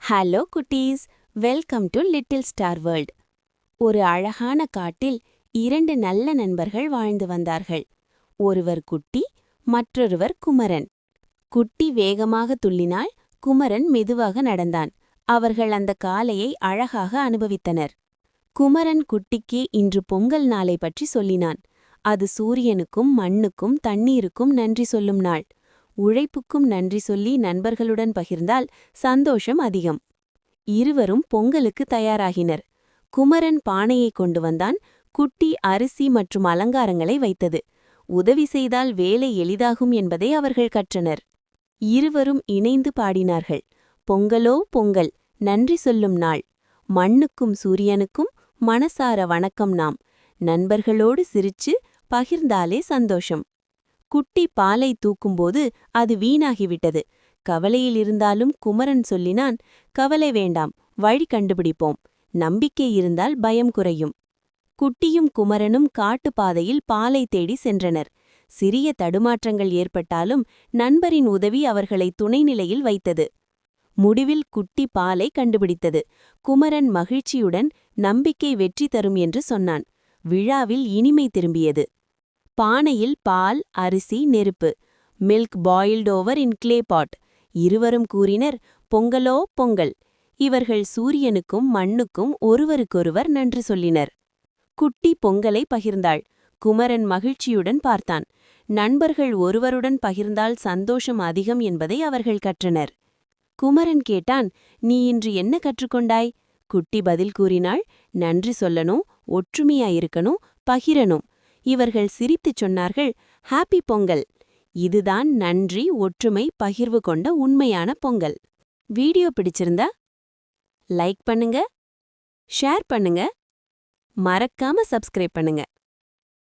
Hello குட்டீஸ், welcome to little star world. ஒரு அழகான காட்டில் 2 நல்ல நண்பர்கள் வாழ்ந்து வந்தார்கள். ஒருவர் குட்டி, மற்றொருவர் குமரன். குட்டி வேகமாக துள்ளினாள், குமரன் மெதுவாக நடந்தான். அவர்கள் அந்த காலையை அழகாக அனுபவித்தனர். குமரன் குட்டிக்கு இன்று பொங்கல் நாளை பற்றி சொல்லினான். அது சூரியனுக்கும் மண்ணுக்கும் தண்ணீருக்கும் நன்றி சொல்லும் நாள். உழைப்புக்கும் நன்றி சொல்லி நண்பர்களுடன் பகிர்ந்தால் சந்தோஷம் அதிகம். இருவரும் பொங்கலுக்கு தயாராகினர். குமரன் பானையை கொண்டு வந்தான். குட்டி அரிசி மற்றும் அலங்காரங்களை வைத்தது. உதவி செய்தால் வேலை எளிதாகும் என்பதை அவர்கள் கற்றனர். இருவரும் இணைந்து பாடினார்கள். பொங்கலோ பொங்கல், நன்றி சொல்லும் நாள். மண்ணுக்கும் சூரியனுக்கும் மனசார வணக்கம் நாம். நண்பர்களோடு சிரிச்சு பகிர்ந்தாலே சந்தோஷம். குட்டி பாலை தூக்கும்போது அது வீணாகிவிட்டது. கவலையில் இருந்தாலும் குமரன் சொல்லினான், கவலை வேண்டாம், வழி கண்டுபிடிப்போம். நம்பிக்கை இருந்தால் பயம் குறையும். குட்டியும் குமரனும் காட்டுப்பாதையில் பாலை தேடி சென்றனர். சிறிய தடுமாற்றங்கள் ஏற்பட்டாலும் நண்பரின் உதவி அவர்களை துணைநிலையில் வைத்தது. முடிவில் குட்டி பாலை கண்டுபிடித்தது. குமரன் மகிழ்ச்சியுடன் நம்பிக்கை வெற்றி தரும் என்று சொன்னான். விழாவில் இனிமை திரும்பியது. பானையில் பால், அரிசி, நெருப்பு. Milk boiled over in clay pot. இருவரும் கூறினர், பொங்கலோ பொங்கல். இவர்கள் சூரியனுக்கும் மண்ணுக்கும் ஒருவருக்கொருவர் நன்றி சொல்லினர். குட்டி பொங்கலை பகிர்ந்தாள். குமரன் மகிழ்ச்சியுடன் பார்த்தான். நண்பர்கள் ஒருவருடன் பகிர்ந்தால் சந்தோஷம் அதிகம் என்பதை அவர்கள் கற்றனர். குமரன் கேட்டான், நீ இன்று என்ன கற்றுக்கொண்டாய்? குட்டி பதில் கூறினாள், நன்றி சொல்லணும், ஒற்றுமையாயிருக்கணும், பகிரணும். இவர்கள் சிரித்துச் சொன்னார்கள், ஹாப்பி பொங்கல். இதுதான் நன்றி, ஒற்றுமை, பகிர்வு கொண்ட உண்மையான பொங்கல். வீடியோ பிடிச்சிருந்தா லைக் பண்ணுங்க, ஷேர் பண்ணுங்க, மறக்காம சப்ஸ்கிரைப் பண்ணுங்க.